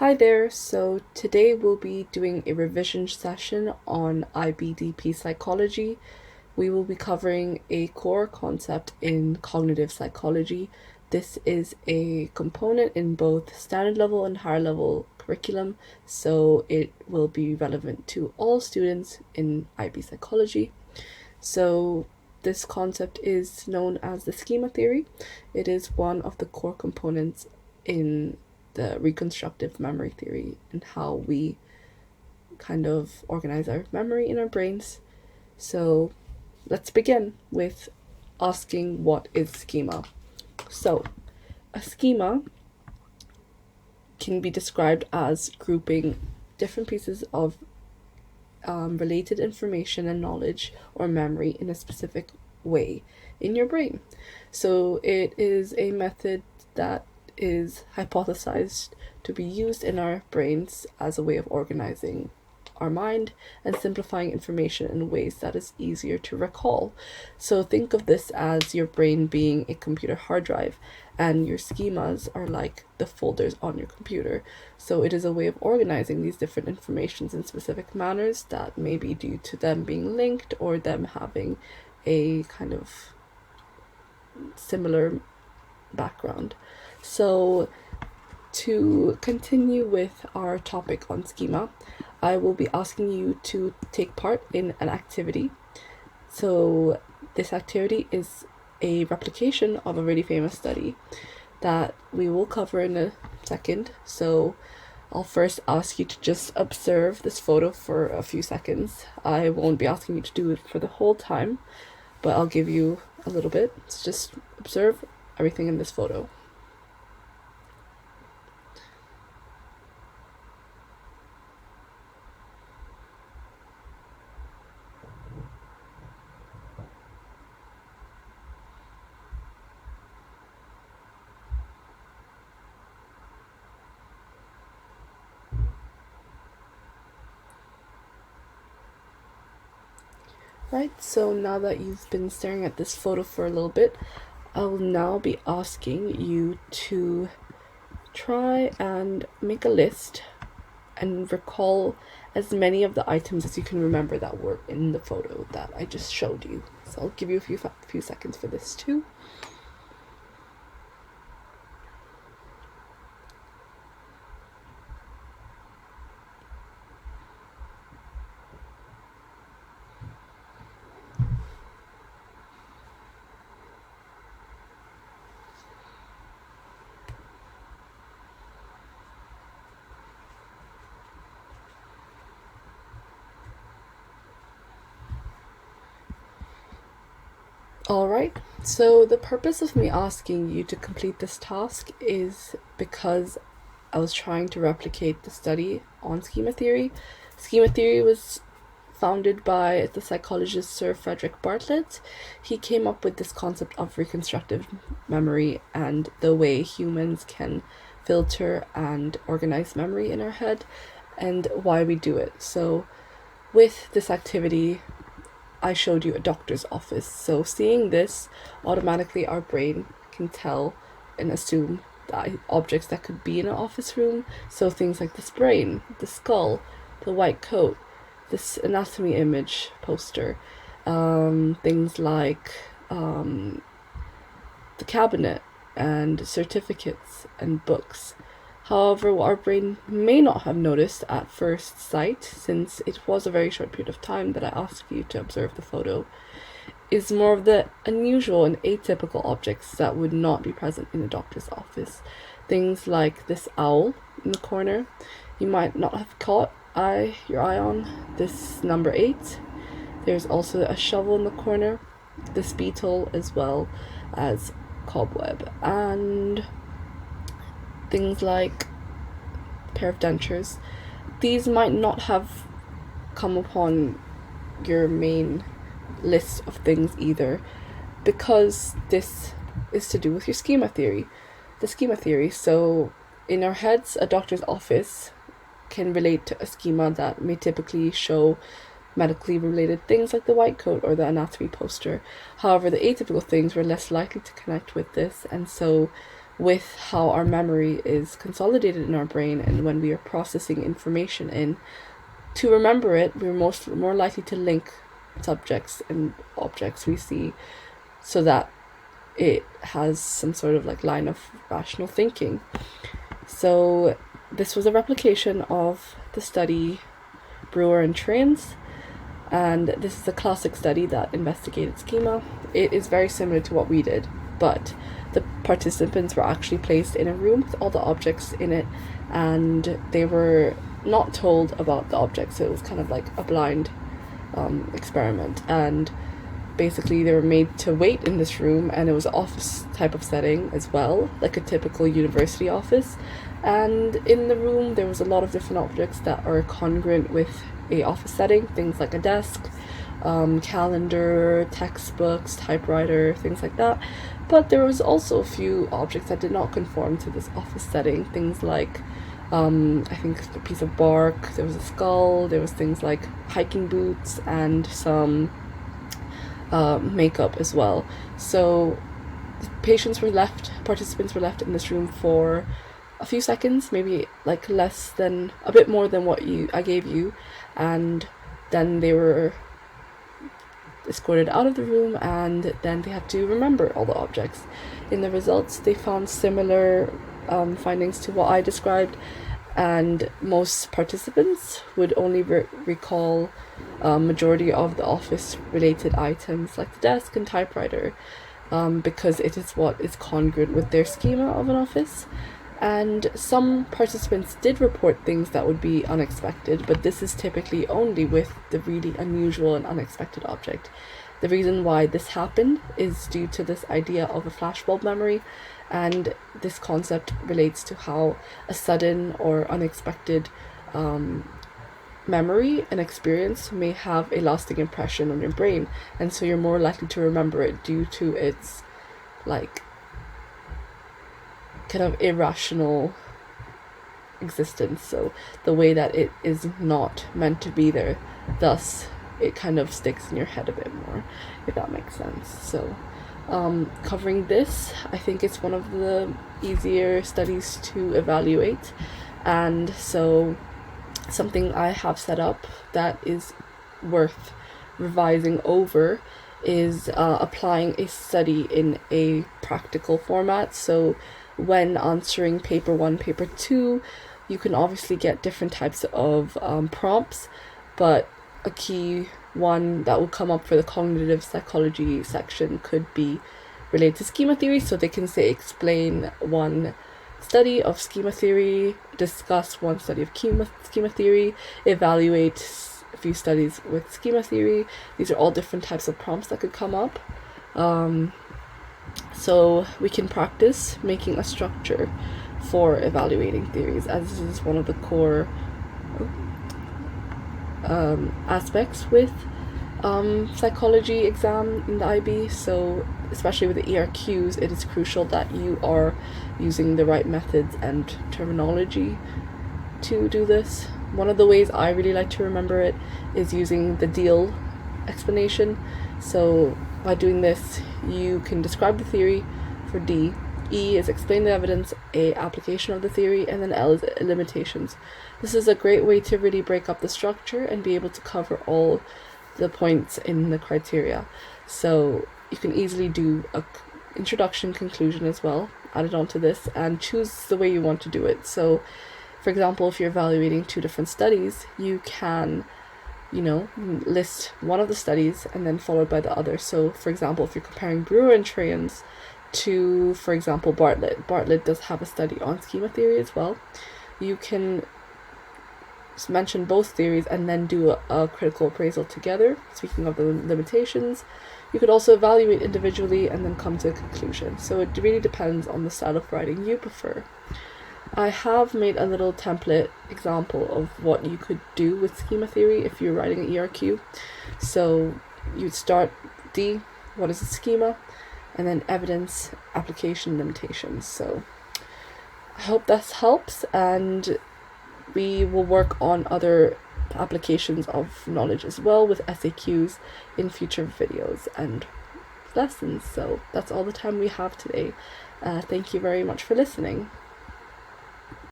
Hi there, so today we'll be doing a revision session on IBDP psychology. We will be covering a core concept in cognitive psychology. This is a component in both standard level and higher level curriculum, so it will be relevant to all students in IB psychology. So this concept is known as the schema theory. It is one of the core components in the reconstructive memory theory and how we kind of organize our memory in our brains. So let's begin with asking what is schema. So a schema can be described as grouping different pieces of related information and knowledge or memory in a specific way in your brain. So it is a method that is hypothesized to be used in our brains as a way of organizing our mind and simplifying information in ways that is easier to recall. So think of this as your brain being a computer hard drive, and your schemas are like the folders on your computer. So it is a way of organizing these different informations in specific manners that may be due to them being linked or them having a kind of similar background. So to continue with our topic on schema, I will be asking you to take part in an activity. So this activity is a replication of a really famous study that we will cover in a second. So I'll first ask you to just observe this photo for a few seconds. I won't be asking you to do it for the whole time, but I'll give you a little bit. So just observe everything in this photo. Right, so now that you've been staring at this photo for a little bit, I will now be asking you to try and make a list and recall as many of the items as you can remember that were in the photo that I just showed you. So I'll give you a few seconds for this too. Alright, so the purpose of me asking you to complete this task is because I was trying to replicate the study on schema theory. Schema theory was founded by the psychologist Sir Frederick Bartlett. He came up with this concept of reconstructive memory and the way humans can filter and organize memory in our head and why we do it. So with this activity, I showed you a doctor's office. So seeing this, automatically our brain can tell and assume that objects that could be in an office room. So things like this brain, the skull, the white coat, this anatomy image poster, things like the cabinet and certificates and books. However, what our brain may not have noticed at first sight, since it was a very short period of time that I asked you to observe the photo, is more of the unusual and atypical objects that would not be present in a doctor's office. Things like this owl in the corner, you might not have caught your eye on, this number 8. There's also a shovel in the corner, this beetle, as well as cobweb, and things like a pair of dentures. These might not have come upon your main list of things either, because this is to do with your schema theory. The schema theory. So in our heads, a doctor's office can relate to a schema that may typically show medically related things like the white coat or the anatomy poster. However, the atypical things were less likely to connect with this, and so with how our memory is consolidated in our brain, and when we are processing information in, to remember it, we're more likely to link subjects and objects we see so that it has some sort of like line of rational thinking. So this was a replication of the study Brewer and Trains, and this is a classic study that investigated schema. It is very similar to what we did, but the participants were actually placed in a room with all the objects in it, and they were not told about the objects, so it was kind of like a blind experiment. And basically they were made to wait in this room, and it was an office type of setting as well, like a typical university office. And in the room there was a lot of different objects that are congruent with a office setting, things like a desk, calendar, textbooks, typewriter, things like that. But there was also a few objects that did not conform to this office setting, things like I think a piece of bark, there was a skull, there was things like hiking boots, and some makeup as well. So participants were left in this room for a few seconds, maybe like a bit more than what I gave you, and then they were escorted out of the room, and then they had to remember all the objects. In the results, they found similar findings to what I described, and most participants would only recall majority of the office related items like the desk and typewriter, because it is what is congruent with their schema of an office. And some participants did report things that would be unexpected, but this is typically only with the really unusual and unexpected object. The reason why this happened is due to this idea of a flashbulb memory, and this concept relates to how a sudden or unexpected memory and experience may have a lasting impression on your brain, and so you're more likely to remember it due to its like kind of irrational existence, so the way that it is not meant to be there, thus it kind of sticks in your head a bit more, if that makes sense. So covering this, I think it's one of the easier studies to evaluate, and so something I have set up that is worth revising over is applying a study in a practical format. So when answering paper 1, paper 2, you can obviously get different types of prompts, but a key one that will come up for the cognitive psychology section could be related to schema theory. So they can say explain one study of schema theory, discuss one study of schema theory, evaluate a few studies with schema theory. These are all different types of prompts that could come up. So we can practice making a structure for evaluating theories, as this is one of the core aspects with psychology exam in the IB. So especially with the ERQs, it is crucial that you are using the right methods and terminology to do this. One of the ways I really like to remember it is using the deal explanation. So by doing this, you can describe the theory for D. E is explain the evidence, A, application of the theory, and then L is limitations. This is a great way to really break up the structure and be able to cover all the points in the criteria. So you can easily do a introduction, conclusion as well, added onto this, and choose the way you want to do it. So for example, if you're evaluating 2 different studies, you can list one of the studies and then followed by the other. So for example, if you're comparing Brewer and Trains to, for example, Bartlett does have a study on schema theory as well. You can mention both theories and then do a critical appraisal together. Speaking of the limitations, you could also evaluate individually and then come to a conclusion. So it really depends on the style of writing you prefer. I have made a little template example of what you could do with schema theory if you're writing an ERQ. So you'd start D, what is a schema, and then evidence, application, limitations. So I hope this helps, and we will work on other applications of knowledge as well with SAQs in future videos. And lessons. So that's all the time we have today. Thank you very much for listening.